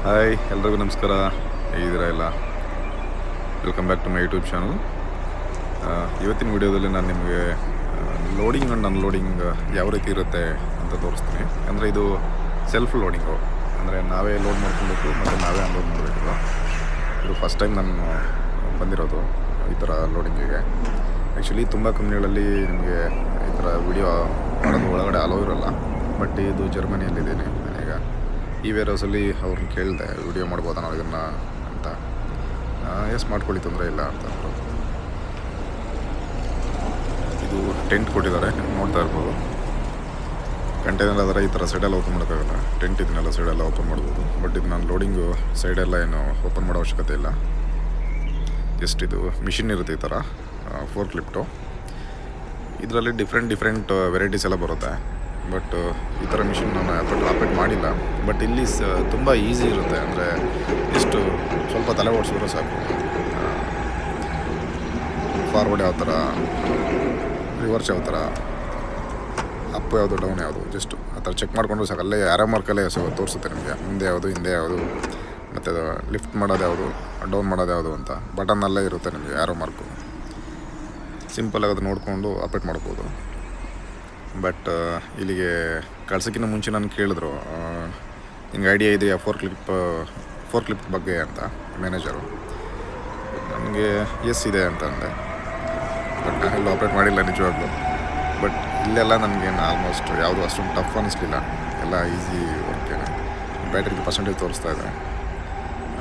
Hi ಎಲ್ರಿಗೂ ನಮಸ್ಕಾರ. ಹೇಗಿದ್ದೀರಾ ಎಲ್ಲ? Welcome back to my YouTube channel. ಇವತ್ತಿನ ವಿಡಿಯೋದಲ್ಲಿ ನಾನು ನಿಮಗೆ ಲೋಡಿಂಗ್ ಆ್ಯಂಡ್ ಅನ್ಲೋಡಿಂಗ್ ಯಾವ ರೀತಿ ಇರುತ್ತೆ ಅಂತ ತೋರಿಸ್ತೀನಿ. ಅಂದರೆ ಇದು ಸೆಲ್ಫ್ ಲೋಡಿಂಗು, ಅಂದರೆ ನಾವೇ ಲೋಡ್ ಮಾಡ್ಕೊಬೇಕು ಮತ್ತು ನಾವೇ ಅನ್ಲೋಡ್ ಮಾಡಬೇಕಲ್ಲ. ಇದು ಫಸ್ಟ್ ಟೈಮ್ ನಾನು ಬಂದಿರೋದು ಈ ಥರ ಲೋಡಿಂಗಿಗೆ. ಆ್ಯಕ್ಚುಲಿ ತುಂಬ ಕಂಪ್ನಿಗಳಲ್ಲಿ ನಿಮಗೆ ಈ ಥರ ವಿಡಿಯೋ ಮಾಡೋದು ಒಳಗಡೆ ಅಲೋ ಇರೋಲ್ಲ. ಬಟ್ ಇದು ಜರ್ಮನಿಯಲ್ಲಿದ್ದೀನಿ ನಾನೀಗ. ಈ ವೇರ್ಹೌಸಲ್ಲಿ ಅವ್ರನ್ನ ಕೇಳಿದೆ ವಿಡಿಯೋ ಮಾಡ್ಬೋದಾ ನಾವು ಇದನ್ನು ಅಂತ. ಎಸ್ ಮಾಡ್ಕೊಳ್ಳಿ, ತೊಂದರೆ ಇಲ್ಲ ಅಂತಂದರು. ಇದು ಟೆಂಟ್ ಕೊಟ್ಟಿದ್ದಾರೆ, ನೋಡ್ತಾ ಇರ್ಬೋದು. ಕಂಟೈನರ್ ಆದರೆ ಈ ಥರ ಸೈಡೆಲ್ಲ ಓಪನ್ ಮಾಡೋಕ್ಕಾಗಲ್ಲ. ಟೆಂಟ್ ಇದನ್ನೆಲ್ಲ ಸೈಡೆಲ್ಲ ಓಪನ್ ಮಾಡ್ಬೋದು. ಬಟ್ ಇದು ನಾನು ಲೋಡಿಂಗು ಸೈಡೆಲ್ಲ ಏನು ಓಪನ್ ಮಾಡೋ ಅವಶ್ಯಕತೆ ಇಲ್ಲ. ಜಸ್ಟ್ ಇದು ಮಿಷಿನ್ ಇರುತ್ತೆ ಈ ಥರ ಫೋರ್ಕ್ ಲಿಫ್ಟು. ಇದರಲ್ಲಿ ಡಿಫ್ರೆಂಟ್ ವೆರೈಟೀಸ್ ಎಲ್ಲ ಬರುತ್ತೆ. ಬಟ್ ಈ ಥರ ಮಿಷಿನ್ ನಾನು ಆಪರೇಟ್ ಮಾಡಿಲ್ಲ. ಬಟ್ ಇಲ್ಲಿ ತುಂಬ ಈಸಿ ಇರುತ್ತೆ. ಅಂದರೆ ಎಷ್ಟು ಸ್ವಲ್ಪ ತಲೆ ಓಡಿಸಿದ್ರೆ ಸಾಕು. ಫಾರ್ವರ್ಡ್ ಯಾವ ಥರ, ರಿವರ್ಸ್ ಯಾವ ಥರ, ಅಪ್ ಯಾವುದು, ಡೌನ್ ಯಾವುದು, ಜಸ್ಟ್ ಆ ಥರ ಚೆಕ್ ಮಾಡಿಕೊಂಡ್ರೆ ಸಾಕು. ಅಲ್ಲೇ ಆರೋ ಮಾರ್ಕಲ್ಲೇ ತೋರಿಸುತ್ತೆ ನಿಮಗೆ ಮುಂದೆ ಯಾವುದು, ಹಿಂದೆ ಯಾವುದು, ಮತ್ತು ಲಿಫ್ಟ್ ಮಾಡೋದು ಯಾವುದು, ಡೌನ್ ಮಾಡೋದು ಯಾವುದು ಅಂತ ಬಟನ್ನಲ್ಲೇ ಇರುತ್ತೆ ನಿಮಗೆ ಆರೋ ಮಾರ್ಕು. ಸಿಂಪಲಾಗಿ ಅದು ನೋಡಿಕೊಂಡು ಆಪರೇಟ್ ಮಾಡ್ಬೋದು. ಬಟ್ ಇಲ್ಲಿಗೆ ಕಳ್ಸೋಕ್ಕಿಂತ ಮುಂಚೆ ನಾನು ಕೇಳಿದ್ರು, ನಿಂಗೆ ಐಡಿಯಾ ಇದೆಯಾ ಫೋರ್ಕ್ ಲಿಫ್ಟ್ ಬಗ್ಗೆ ಅಂತ ಮ್ಯಾನೇಜರು. ನನಗೆ ಎಸ್ ಇದೆ ಅಂತ ಅಂದೆ. ಬಟ್ ನಾನೆಲ್ಲ ಆಪ್ರೇಟ್ ಮಾಡಿಲ್ಲ ನಿಜವಾಗ್ಲೂ. ಬಟ್ ಇಲ್ಲೆಲ್ಲ ನನಗೇನು ಆಲ್ಮೋಸ್ಟ್ ಯಾವುದು ಅಷ್ಟೊಂದು ಟಫ್ ಅನ್ನಿಸ್ಲಿಲ್ಲ. ಎಲ್ಲ ಈಸಿ ವರ್ಕೇನೆ. ಬ್ಯಾಟ್ರಿಗೆ ಪರ್ಸೆಂಟೇಜ್ ತೋರಿಸ್ತಾ ಇದೆ.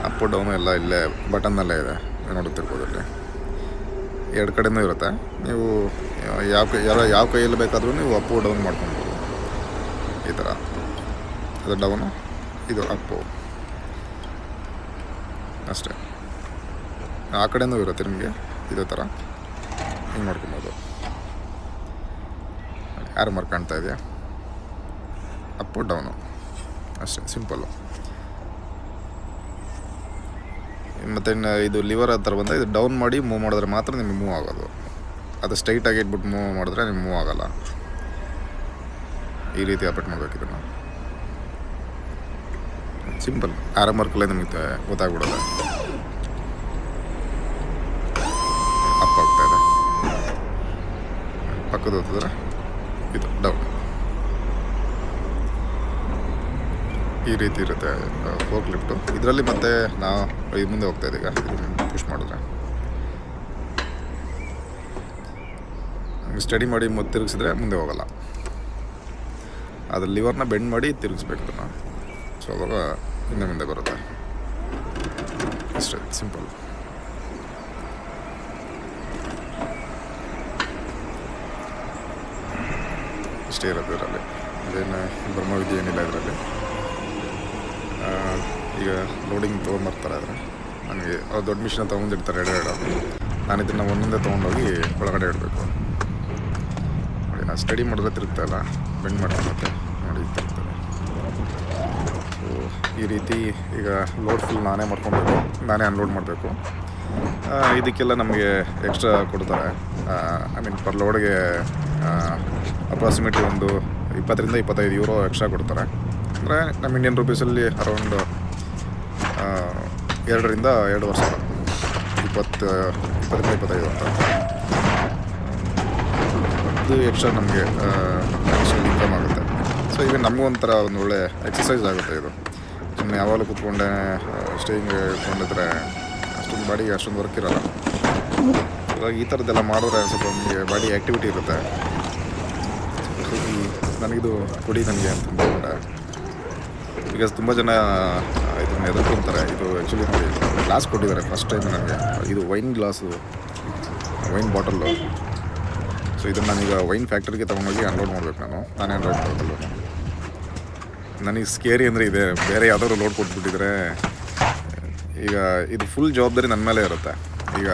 ಅಪ್ಪು ಡೌನು ಎಲ್ಲ ಇಲ್ಲೇ ಬಟನ್ನಲ್ಲೇ ಇದೆ, ನೋಡುತ್ತಿರ್ಬೋದು. ಅಲ್ಲಿ ಎರಡು ಕಡೆಯೂ ಇರುತ್ತೆ. ನೀವು ಯಾವ ಕೈಯಲ್ಲಿ ಬೇಕಾದರೂ ನೀವು ಅಪ್ಪು ಡೌನ್ ಮಾಡ್ಕೊಬೋದು. ಈ ಥರ ಅದು ಡೌನು, ಇದು ಅಪ್ಪು ಅಷ್ಟೇ. ಆ ಕಡೆಯೂ ಇರುತ್ತೆ ನಿಮಗೆ ಇದೇ ಥರ ಹಿಂಗೆ ಮಾಡ್ಕೊಬೋದು. ಯಾರು ಮಾರ್ಕ್ ಕಾಣ್ತಾ ಇದೆಯಾ? ಅಪ್ಪು ಡೌನು ಅಷ್ಟೇ, ಸಿಂಪಲ್ಲು. ಮತ್ತು ಇದು ಲಿವರ್ ಆ ಥರ ಬಂದರೆ ಇದು ಡೌನ್ ಮಾಡಿ ಮೂವ್ ಮಾಡಿದ್ರೆ ಮಾತ್ರ ನಿಮಗೆ ಮೂವ್ ಆಗೋದು. ಅದು ಸ್ಟ್ರೈಟಾಗಿ ಇಟ್ಬಿಟ್ಟು ಮೂವ್ ಮಾಡಿದ್ರೆ ನಿಮ್ಗೆ ಮೂವ್ ಆಗೋಲ್ಲ. ಈ ರೀತಿ ಆಪರೇಟ್ ಮಾಡಬೇಕು ಇದನ್ನು. ಸಿಂಪಲ್ ಆರೋ ಮಾರ್ಕಲ್ಲೇ ನಿಮಗೆ ಗೊತ್ತಾಗ್ಬಿಡೋದು. ಅಪ್ ಆಗ್ತಾಯಿದೆ, ಪಕ್ಕದ ಹೊತ್ತಿದ್ರೆ ಇದು ಡೌನ್. ಈ ರೀತಿ ಇರುತ್ತೆ ಫೋರ್ಕ್ ಲಿಫ್ಟು ಇದರಲ್ಲಿ. ಮತ್ತು ನಾವು ಮುಂದೆ ಹೋಗ್ತಾಯಿದ್ದೆ. ಈಗ ಪುಷ್ ಮಾಡಿದ್ರೆ ಹಂಗೆ ಸ್ಟಡಿ ಮಾಡಿ ಮತ್ತೆ ತಿರುಗಿಸಿದ್ರೆ ಮುಂದೆ ಹೋಗೋಲ್ಲ. ಅದು ಲಿವರ್ನ ಬೆಂಡ್ ಮಾಡಿ ತಿರುಗಿಸ್ಬೇಕು ಅದನ್ನು. ಸೊ ಅವಾಗ ಮುಂದೆ ಬರುತ್ತೆ ಅಷ್ಟೇ, ಸಿಂಪಲ್. ಇಷ್ಟೇ ಇರುತ್ತೆ ಇದರಲ್ಲಿ. ಅದೇನು ಬ್ರಹ್ಮವಿದ್ಯೆ ಏನಿಲ್ಲ ಇದರಲ್ಲಿ. ಈಗ ಲೋಡಿಂಗ್ ತೊಗೊಂಬರ್ತಾರೆ. ಆದರೆ ನನಗೆ ದೊಡ್ಡ ಮಿಷಿನ ತೊಗೊಂಡಿರ್ತಾರೆ ಎರಡು. ನಾನು ಇದನ್ನು ಒಂದೊಂದೇ ತೊಗೊಂಡೋಗಿ ಒಳಗಡೆ ಇಡಬೇಕು. ನೋಡಿ, ನಾನು ಸ್ಟಡಿ ಮಾಡಿದ್ರೆ ತಿರುಗ್ತಾ ಇಲ್ಲ, ಬೆಂಡ್ ಮಾಡ್ಕೊಂಬತ್ತೆ ನೋಡಿ ತಿರುಗ್ತದೆ. ಸೊ ಈ ರೀತಿ ಈಗ ಲೋಡ್ ಫುಲ್ ನಾನೇ ಮಾಡ್ಕೊಬೇಕು, ನಾನೇ ಅನ್ಲೋಡ್ ಮಾಡಬೇಕು. ಇದಕ್ಕೆಲ್ಲ ನಮಗೆ ಎಕ್ಸ್ಟ್ರಾ ಕೊಡ್ತಾರೆ. ಐ ಮೀನ್ ಪರ್ ಲೋಡ್ಗೆ ಅಪ್ರಾಕ್ಸಿಮೇಟ್ಲಿ ಒಂದು 20-25 ಯೂರೋ ಎಕ್ಸ್ಟ್ರಾ ಕೊಡ್ತಾರೆ. ಅಂದರೆ ನಮ್ಮ ಇಂಡಿಯನ್ ರುಪೀಸಲ್ಲಿ ಅರೌಂಡ್ 2-2.5 ವರ್ಷ, 20-25 ಅಂತ. ಇದು ಎಕ್ಸ್ಟ್ರಾ ನಮಗೆ ಇನ್ಕಮ್ ಆಗುತ್ತೆ. ಸೊ ಈಗ ನಮಗೂ ಒಂಥರ ಒಂದು ಒಳ್ಳೆ ಎಕ್ಸಸೈಸ್ ಆಗುತ್ತೆ ಇದು. ಸುಮ್ಮನೆ ಯಾವಾಗಲೂ ಕೂತ್ಕೊಂಡೆ ಸ್ಟೇಯಿಂಗ್ ಇಟ್ಕೊಂಡಿದ್ರೆ ಅಷ್ಟೊಂದು ಬಾಡಿಗೆ ಅಷ್ಟೊಂದು ವರ್ಕ್ ಇರೋಲ್ಲ. ಇವಾಗ ಈ ಥರದ್ದೆಲ್ಲ ಮಾಡಿದ್ರೆ ಸ್ವಲ್ಪ ನಮಗೆ ಬಾಡಿ ಆ್ಯಕ್ಟಿವಿಟಿ ಇರುತ್ತೆ. ನನಗಿದು ಕೊಡಿ ನನಗೆ ಅಂತಂದ್ಕೊಂಡೆ. ಬಿಕಾಸ್ ತುಂಬ ಜನ ಇದನ್ನು ಎದುರ್ಕೊತಾರೆ. ಇದು ಆ್ಯಕ್ಚುಲಿ ನೋಡಿ ಗ್ಲಾಸ್ ಕೊಟ್ಟಿದ್ದಾರೆ ಫಸ್ಟ್ ಟೈಮ್ ನನಗೆ. ಇದು wine glass, wine bottle. So ಇದನ್ನು ನಾನೀಗ ವೈನ್ ಫ್ಯಾಕ್ಟ್ರಿಗೆ ತೊಗೊಂಡೋಗಿ ಅನ್ಲೋಡ್ ಮಾಡಬೇಕು. ನಾನೇ ಅನ್ಲೋಡ್ ಮಾಡಬೇಕಲ್ಲ. ನನಗೆ ಸ್ಕೇರಿ ಅಂದರೆ ಇದೆ. ಬೇರೆ ಯಾವುದಾದ್ರು ಲೋಡ್ ಕೊಟ್ಬಿಟ್ಟಿದ್ರೆ ಈಗ ಇದು ಫುಲ್ ಜವಾಬ್ದಾರಿ ನನ್ನ ಮೇಲೆ ಇರುತ್ತೆ. ಈಗ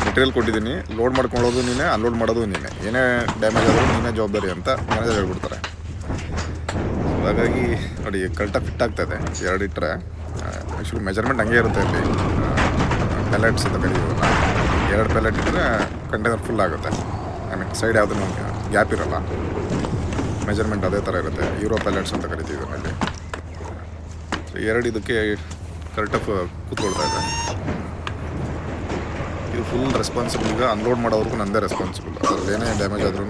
ಮೆಟೀರಿಯಲ್ ಕೊಟ್ಟಿದ್ದೀನಿ, ಲೋಡ್ ಮಾಡ್ಕೊಳ್ಳೋದು ನೀನೇ, ಅನ್ಲೋಡ್ ಮಾಡೋದು ನೀನೇ, ಏನೇ ಡ್ಯಾಮೇಜ್ ಆದರೂ ನೀನೇ ಜವಾಬ್ದಾರಿ ಅಂತ ಮ್ಯಾನೇಜರ್ ಹೇಳ್ಬಿಡ್ತಾರೆ. ಹಾಗಾಗಿ ನೋಡಿ ಕರೆಕ್ಟಾಗಿ ಫಿಟ್ ಆಗ್ತಾಯಿದೆ. 2 ಇಟ್ಟರೆ ಆ್ಯಕ್ಚುಲಿ ಮೆಜರ್ಮೆಂಟ್ ಹಂಗೆ ಇರುತ್ತೆ. ಇಲ್ಲಿ ಪ್ಯಾಲೆಟ್ಸ್ ಅಂತ ಕರೀತೀವಲ್ಲ, 2 ಪ್ಯಾಲೆಟ್ ಇಟ್ಟರೆ ಕಂಟೈನರ್ ಫುಲ್ ಆಗುತ್ತೆ. ಐ ಮೀನ್ ಸೈಡ್ ಯಾವುದೂ ಗ್ಯಾಪ್ ಇರೋಲ್ಲ. ಮೆಜರ್ಮೆಂಟ್ ಅದೇ ಥರ ಇರುತ್ತೆ. ಯೂರೋ ಪ್ಯಾಲೆಟ್ಸ್ ಅಂತ ಕರಿತೀವಿ ಇದರಲ್ಲಿ. ಎರಡು ಇದಕ್ಕೆ ಕರೆಕ್ಟಾಗಿ ಕೂತ್ಕೊಳ್ತಾ ಇದೆ. ಇದು ಫುಲ್ ರೆಸ್ಪಾನ್ಸಿಬಲ್. ಈಗ ಅನ್ಲೋಡ್ ಮಾಡೋವ್ರಿಗೂ ನಂದೇ ರೆಸ್ಪಾನ್ಸಿಬಲ್. ಅದ್ರಲ್ಲಿ ಏನೇ ಡ್ಯಾಮೇಜ್ ಆದ್ರೂ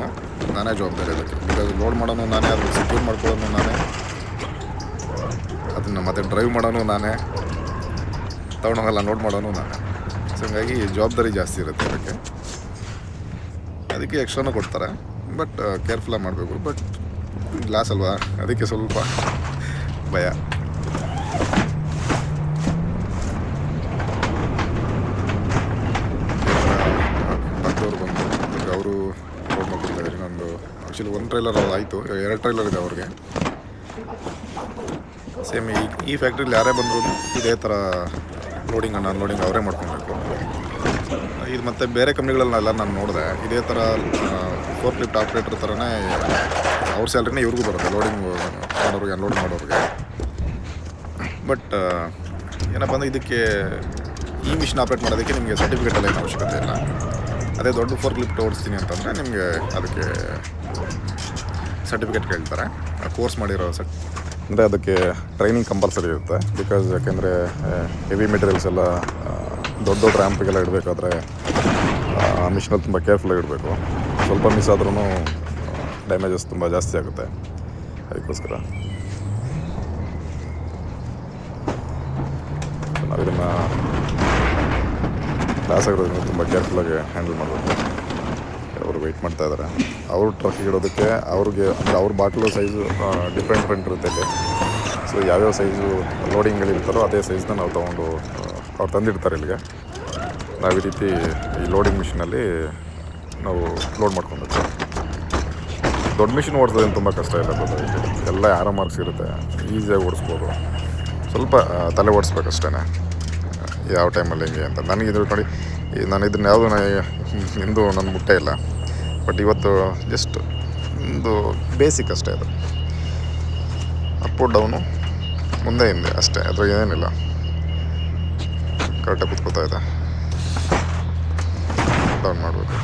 ನಾನೇ ಜವಾಬ್ದಾರಿ ಅದಕ್ಕೆ. ಬಿಕಾಸ್ ಲೋಡ್ ಮಾಡೋನು ನಾನೇ, ಅದನ್ನು ಸೆಕ್ಯೂರ್ ಮಾಡ್ಕೊಳ್ಳೋನು ನಾನೇ, ಅದನ್ನು ಮತ್ತೆ ಡ್ರೈವ್ ಮಾಡೋನು ನಾನೇ, ತೊಗೊಂಡೋಗಲ್ಲ ಲೋಡ್ ಮಾಡೋನು ನಾನೇ. ಸೊ ಹಂಗಾಗಿ ಜವಾಬ್ದಾರಿ ಜಾಸ್ತಿ ಇರುತ್ತೆ ಅದಕ್ಕೆ ಎಕ್ಸ್ಟ್ರಾನೂ ಕೊಡ್ತಾರೆ. ಬಟ್ ಕೇರ್ಫುಲ್ಲಾಗಿ ಮಾಡಬೇಕು. ಬಟ್ ಗ್ಲಾಸ್ ಅಲ್ವಾ, ಅದಕ್ಕೆ ಸ್ವಲ್ಪ ಭಯ. ಪಕ್ಕದವ್ರು ಬಂದು ಈಗ ಅವರು ಲೋಡ್ ಮಾಡ್ಕೊಳ್ತಾಯಿದ್ದಾರೆ. ಇನ್ನೊಂದು ಆ್ಯಕ್ಚುಲಿ ಒಂದು ಟ್ರೈಲರ್ ಅದು ಆಯಿತು, 2 ಟ್ರೈಲರ್ ಇದೆ ಅವ್ರಿಗೆ. ಸೇಮ್ ಈ ಫ್ಯಾಕ್ಟ್ರಿಲಿ ಯಾರೇ ಬಂದರೂ ಇದೇ ಥರ ಲೋಡಿಂಗ್ ಅನ್ಲೋಡಿಂಗ್ ಅವರೇ ಮಾಡ್ಕೊಬೇಕು. ಇದು ಮತ್ತು ಬೇರೆ ಕಂಪ್ನಿಗಳನ್ನೆಲ್ಲ ನಾನು ನೋಡಿದೆ, ಇದೇ ಥರ ಫೋರ್ಕ್ ಲಿಫ್ಟ್ ಆಪ್ರೇಟರ್ ಥರನೇ ಅವ್ರ ಸ್ಯಾಲ್ರಿನೇ ಇವ್ರಿಗೂ ಬರುತ್ತೆ, ಲೋಡಿಂಗ್ ಮಾಡೋರಿಗೆ ಅನ್ಲೋಡ್ ಮಾಡೋರಿಗೆ. ಬಟ್ ಏನಪ್ಪ ಅಂದರೆ ಇದಕ್ಕೆ ಈ ಮಿಷಿನ್ ಆಪ್ರೇಟ್ ಮಾಡೋದಕ್ಕೆ ನಿಮಗೆ ಸರ್ಟಿಫಿಕೇಟ್ ಎಲ್ಲ ಏನು ಅವಶ್ಯಕತೆ ಇಲ್ಲ. ಅದೇ ದೊಡ್ಡ ಫೋರ್ಕ್ ಲಿಫ್ಟ್ ಓಡಿಸ್ತೀನಿ ಅಂತಂದರೆ ನಿಮಗೆ ಅದಕ್ಕೆ ಸರ್ಟಿಫಿಕೇಟ್ ಕೇಳ್ತಾರೆ, ಕೋರ್ಸ್ ಮಾಡಿರೋ ಅಂದರೆ ಅದಕ್ಕೆ ಟ್ರೈನಿಂಗ್ ಕಂಪಲ್ಸರಿ ಇರುತ್ತೆ. ಬಿಕಾಸ್ ಯಾಕೆಂದರೆ ಹೆವಿ ಮೆಟೀರಿಯಲ್ಸ್ ಎಲ್ಲ ದೊಡ್ಡ ರ್ಯಾಂಪಿಗೆಲ್ಲ ಇಡಬೇಕಾದ್ರೆ ಆ ಮಿಷಿನಲ್ಲಿ ತುಂಬ ಕೇರ್ಫುಲ್ಲಾಗಿ ಇಡಬೇಕು. ಸ್ವಲ್ಪ ಮಿಸ್ ಆದ್ರೂ ಡ್ಯಾಮೇಜಸ್ ತುಂಬ ಜಾಸ್ತಿ ಆಗುತ್ತೆ. ಅದಕ್ಕೋಸ್ಕರ ನಾವು ಇದನ್ನು ಕ್ಲಾಸ್ ಆಗಿರೋದ್ರಿಂದ ತುಂಬ ಕೇರ್ಫುಲ್ಲಾಗಿ ಹ್ಯಾಂಡಲ್ ಮಾಡಬೇಕು. ಅವರು ವೆಯ್ಟ್ ಮಾಡ್ತಾ ಇದ್ದಾರೆ. ಅವ್ರ ಟ್ರಕ್ಕಿಗೆ ಇಡೋದಕ್ಕೆ ಅವ್ರಿಗೆ ಅಂದರೆ ಅವ್ರ ಬಾಟ್ಲು ಸೈಜು ಡಿಫ್ರೆಂಟ್ ಇರುತ್ತೆ ಇಲ್ಲಿ. ಸೊ ಯಾವ್ಯಾವ ಸೈಜು ಲೋಡಿಂಗ್ಗಳಿರ್ತಾರೋ ಅದೇ ಸೈಜ್ನ ನಾವು ತೊಗೊಂಡು ಅವ್ರು ತಂದಿಡ್ತಾರೆ ಇಲ್ಲಿಗೆ. ನಾವು ಈ ರೀತಿ ಈ ಲೋಡಿಂಗ್ ಮಿಷಿನಲ್ಲಿ ನಾವು ಲೋಡ್ ಮಾಡ್ಕೊಬೇಕು. ದೊಡ್ಡ ಮಿಷಿನ್ ಓಡಿಸೋದೇನು ತುಂಬ ಕಷ್ಟ ಇಲ್ಲ ಬರ್ತದೆ. ಎಲ್ಲ ಆರೋ ಮಾರ್ಕ್ಸ್ ಇರುತ್ತೆ, ಈಸಿಯಾಗಿ ಓಡಿಸ್ಬೋದು. ಸ್ವಲ್ಪ ತಲೆ ಓಡಿಸ್ಬೇಕಷ್ಟೇ ಯಾವ ಟೈಮಲ್ಲಿ ಹೆಂಗೆ ಅಂತ. ನನಗಿದ್ರು ನೋಡಿ, ನಾನು ಇದನ್ನ ಯಾವುದೂ ಇಂದು ನನ್ನ ಮುಟ್ಟೆ ಇಲ್ಲ. ಬಟ್ ಇವತ್ತು ಜಸ್ಟ್ ಒಂದು ಬೇಸಿಕ್ ಅಷ್ಟೇ. ಅದು ಅಪ್ಪು ಡೌನು ಮುಂದೆ ಹಿಂದೆ ಅಷ್ಟೇ, ಅದ್ರ ಏನಿಲ್ಲ. ಕರೆಕ್ಟಾಗಿ ಕೂತ್ಕೋತಾ ಇದೆ, ಡೌನ್ ಮಾಡಬೇಕು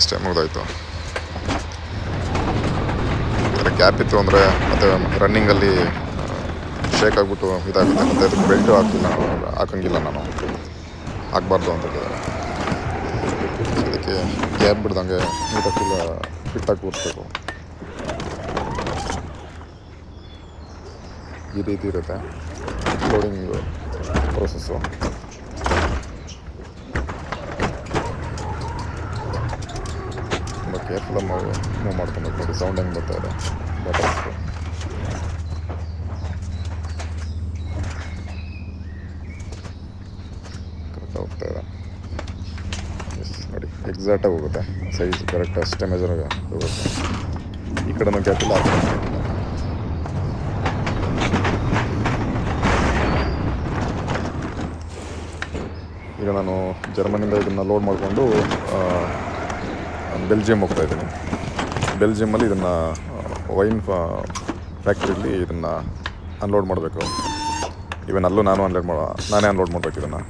ಅಷ್ಟೇ, ಮುಗಿದೋಯ್ತು. ಅದರ ಗ್ಯಾಪ್ ಇತ್ತು ಅಂದರೆ ಮತ್ತು ರನ್ನಿಂಗಲ್ಲಿ ಶೇಕ್ ಆಗಿಬಿಟ್ಟು ಇದಾಗುತ್ತೆ. ಮತ್ತು ಅದಕ್ಕೆ ಬೆಲ್ಟು ಹಾಕಂಗಿಲ್ಲ ನಾನು, ಹಾಕಬಾರ್ದು ಅಂತ ಹೇಳಿದ್ದಾರೆ. ಅದಕ್ಕೆ ಗ್ಯಾಪ್ ಬಿಡ್ದಂಗೆ ನೀಟಾಗಿ ಫಿಟ್ಟಾಗಿ ಕೂರಿಸ್ಬೇಕು. ಈ ರೀತಿ ಇರುತ್ತೆ ಲೋಡಿಂಗ್ ಪ್ರೋಸೆಸ್ಸು. ತುಂಬ ಕೇರ್ಫುಲ್ಲಾಗಿ ಮೂವ್ ಮಾಡ್ಕೊಬೇಕು. ನೋಡಿ ಸೌಂಡ್ ಹೆಂಗೆ ಬರ್ತಾ ಇದೆ ಬಟನ್ಸು. ಕರೆಕ್ಟಾಗಿ ಹೋಗ್ತಾ ಇದೆ. ನೋಡಿ ಎಕ್ಸಾಕ್ಟಾಗಿ ಹೋಗುತ್ತೆ, ಸೈಜ್ ಕರೆಕ್ಟ್ ಅಷ್ಟೇ ಮೆಜರಾಗಿ ಹೋಗುತ್ತೆ. ಈ ಕಡೆನೂ ಗ್ಯಾಪ್ ಇಲ್ಲ, ಆ ಕಡೆ ಗ್ಯಾಪ್ ಇಲ್ಲ. ಈಗ ನಾನು ಜರ್ಮನಿಯಿಂದ ಇದನ್ನು ಲೋಡ್ ಮಾಡಿಕೊಂಡು ಬೆಲ್ಜಿಯಮ್ ಹೋಗ್ತಾಯಿದ್ದೀನಿ. ಬೆಲ್ಜಿಯಮಲ್ಲಿ ಇದನ್ನು ವೈನ್ ಫ್ಯಾಕ್ಟ್ರಿಲಿ ಇದನ್ನು ಅನ್ಲೋಡ್ ಮಾಡಬೇಕು. ಇವನ್ ಅಲ್ಲೂ ನಾನೇ ಅನ್ಲೋಡ್ ಮಾಡಬೇಕು ಇದನ್ನು.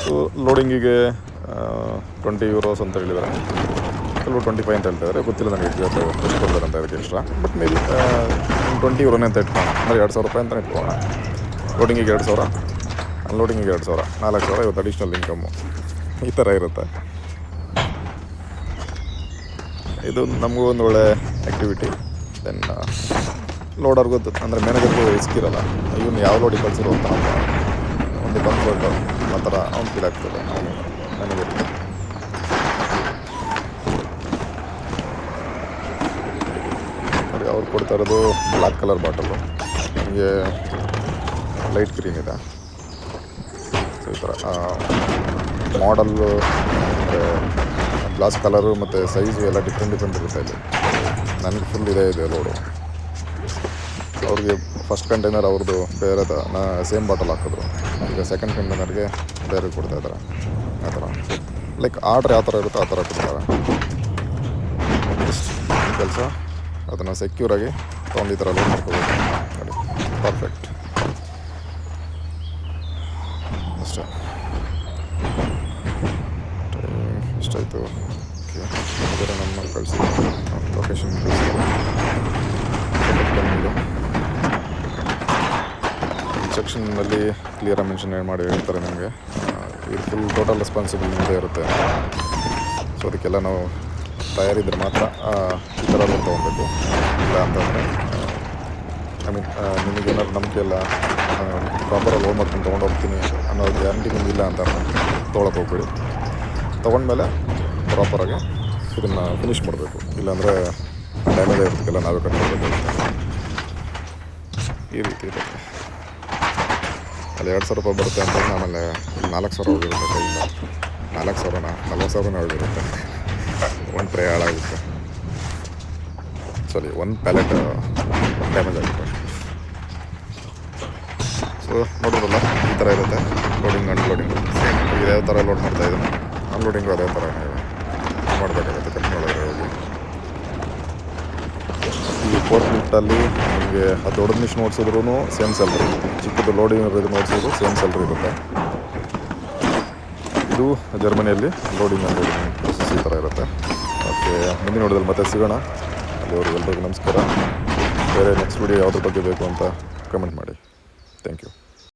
ಸೊ ಲೋಡಿಂಗಿಗೆ €20 ಅಂತ ಹೇಳಿದ್ದಾರೆ, ಕೆಲವು 25 ಅಂತ ಹೇಳ್ತಾಯಿದ್ದಾರೆ. ಗೊತ್ತಿಲ್ಲ ನನಗೆ ಎಕ್ಸಾಕ್ಟ್ ಎಷ್ಟು ಕೊಡ್ತಾರೆ ಅಂತ ಅದಕ್ಕೆ ಎಕ್ಸ್ಟ್ರಾ. ಬಟ್ ಮೇ ಬಿ €20 ಅಂತ ಇಟ್ಕೋಣ, ಅಂದರೆ $2,000 ಅಂತಲೇ ಇಟ್ಕೋಣ. ಲೋಡಿಂಗಿಗೆ 2,000, ಅನ್ಲೋಡಿಂಗಿಗೆ 2,000, $4,000 ಇವತ್ತು ಅಡಿಷ್ನಲ್ ಇನ್ಕಮ್ಮು. ಈ ಥರ ಇರುತ್ತೆ. ಇದು ನಮಗೂ ಒಂದು ಒಳ್ಳೆ ಆ್ಯಕ್ಟಿವಿಟಿ. ದೆನ್ ಲೋಡರ್ಗೂ ಗೊತ್ತು, ಅಂದರೆ ಮ್ಯಾನೇಜರ್ಗೂ ರಿಸ್ಕ್ ಇರೋಲ್ಲ. ಇವನು ಯಾವ ಲೋಡಿಗೆ ಕಳಿಸಿರೋ ಅಂತ ಒಂದು ಕಂಫರ್ಟು ಆ ಥರ ಅವ್ನು ಫೀಲ್ ಆಗ್ತದೆ ಅವನು ಮ್ಯಾನೇಜರ್ಗೆ. ನೋಡಿ ಅವ್ರು ಕೊಡ್ತಾ ಇರೋದು ಬ್ಲ್ಯಾಕ್ ಕಲರ್ ಬಾಟಲು, ನಿಮಗೆ ಲೈಟ್ ಗ್ರೀನ್ ಇದೆ. ಸೊ ಈ ಥರ ಮಾಡಲ್ಲು ಮತ್ತು ಗ್ಲಾಸ್ ಕಲರು ಮತ್ತು ಸೈಜು ಎಲ್ಲ ಡಿಫ್ರೆಂಟ್ ಇರುತ್ತೆ ಇಲ್ಲಿ. ನನಗೆ ಫುಲ್ ಇದೆ ಲೋಡು. ಅವ್ರಿಗೆ ಫಸ್ಟ್ ಕಂಟೈನರ್ ಅವ್ರದ್ದು ಬೇರೆದ ಸೇಮ್ ಬಾಟಲ್ ಹಾಕಿದ್ರು. ಈಗ ಸೆಕೆಂಡ್ ಕಂಟೈನರ್ಗೆ ಬೇರೆ ಕೊಡ್ತಾಯಿದ್ದಾರೆ. ಆ ಥರ ಲೈಕ್ ಆರ್ಡ್ರ್ ಯಾವ ಥರ ಇರುತ್ತೋ ಆ ಥರ ಕೊಡ್ತಾರೆ. ಕೆಲಸ ಅದನ್ನು ಸೆಕ್ಯೂರಾಗಿ ತೊಗೊಂಡು ಈ ಥರ ಲೋಡ್ ಮಾಡ್ಕೋಬೇಕು. ನೋಡಿ ಪರ್ಫೆಕ್ಟ್ ಅಷ್ಟೇ. ಎಷ್ಟಾಯಿತು? ಓಕೆ, ಅದರ ನಮ್ಮ ಕಳಿಸಿ ಲೊಕೇಶನ್ ಕಳಿಸಿ. ಇನ್ಸ್ಟ್ರಕ್ಷನ್ನಲ್ಲಿ ಕ್ಲಿಯರಾಗಿ ಮೆನ್ಷನ್ ಮಾಡಿ ಹೇಳ್ತಾರೆ ನಿಮಗೆ. ಇದು ಫುಲ್ ಟೋಟಲ್ ರೆಸ್ಪಾನ್ಸಿಬಲ್ ನಿಮ್ಮದೇ ಇರುತ್ತೆ. ಸೊ ಅದಕ್ಕೆಲ್ಲ ನಾವು ತಯಾರಿದ್ರೆ ಮಾತ್ರ ಈ ಥರ ಲೋನ್ ತೊಗೊಬೇಕು. ಇಲ್ಲ ಅಂತಂದರೆ ನಿಮಗೇನಾದ್ರು ನಂಬಿಕೆ ಇಲ್ಲ, ಪ್ರಾಪರಾಗಿ ಲೋನ್ ಮಾಡ್ಕೊಂಡು ತೊಗೊಂಡೋಗ್ತೀನಿ ಅನ್ನೋ ಗ್ಯಾರಂಟಿ ನಿಮಗಿಲ್ಲ ಅಂತ ತೊಗೊಳಕ್ಕೆ ಹೋಗ್ಬೇಡಿ. ತೊಗೊಂಡ್ಮೇಲೆ ಪ್ರಾಪರಾಗಿ ಇದನ್ನು ಫಿನಿಷ್ ಮಾಡಬೇಕು. ಇಲ್ಲಾಂದರೆ ಡ್ಯಾಮೇಜ್ ಆಗಿರೋದಕ್ಕೆಲ್ಲ ನಾವೇ ಕಟ್ಕೊಳ್ಬೇಕಾಗುತ್ತೆ. ಈ ರೀತಿ ಇರುತ್ತೆ. ಅಲ್ಲಿ 2,000 ರೂಪಾಯಿ ಬರುತ್ತೆ ಅಂತಂದ್ರೆ ಆಮೇಲೆ 4,000 ಹೋಗಿರುತ್ತೆ ಕೈಯಿಂದ. 4,000ನ 40,000 ಹೋಗಿರುತ್ತೆ. ಒಂದು ಟ್ರೇ ಹಾಳಾಗುತ್ತೆ. ಸಾರಿ, ಒಂದು ಪ್ಯಾಲೆಟ್ ಡ್ಯಾಮೇಜ್ ಆಗುತ್ತೆ. ಸೊ ನೋಡೋದಲ್ಲ ಈ ಥರ ಇರುತ್ತೆ ಲೋಡಿಂಗ್ ಅನ್ಲೋಡಿಂಗ್. ಸೇಮ್ ಈಗ ಯಾವ ಥರ ಲೋಡ್ ಮಾಡ್ತಾಯಿದ್ದೀನಿ ಅನ್ಲೋಡಿಂಗು ಅದೇ ಥರ ಮಾಡಬೇಕಾಗುತ್ತೆ. ಕಟ್ ಮಾಡೋದ್ರೆ ಹೋಗಿ ಈ ಫೋರ್ಕ್ ಲಿಫ್ಟಲ್ಲಿ ನಿಮಗೆ ಆ ದೊಡ್ಡ ಮಿಷನ್ ಓಡಿಸಿದ್ರೂ ಸೇಮ್ ಸ್ಯಾಲ್ರಿ, ಚಿಕ್ಕದು ಲೋಡಿಂಗ್ ಇರೋದು ಓಡಿಸಿದ್ರು ಸೇಮ್ ಸ್ಯಾಲ್ರಿ ಇರುತ್ತೆ. ಇದು ಜರ್ಮನಿಯಲ್ಲಿ ಲೋಡಿಂಗ್ ಅನ್ಲೋಡಿಂಗ್ ಪ್ರೊಸೆಸ್ ಈ ಥರ ಇರುತ್ತೆ. ಓಕೆ, ಮುಂದಿನ ನೋಡಿದಲ್ಲಿ ಮತ್ತೆ ಸಿಗೋಣ. ಅಲ್ಲಿವರೆಗೂ ಎಲ್ರಿಗೂ ನಮಸ್ಕಾರ. ಬೇರೆ ನೆಕ್ಸ್ಟ್ ವೀಡಿಯೋ ಯಾವುದ್ರ ಬಗ್ಗೆ ಬೇಕು ಅಂತ ಕಮೆಂಟ್ ಮಾಡಿ. Thank you.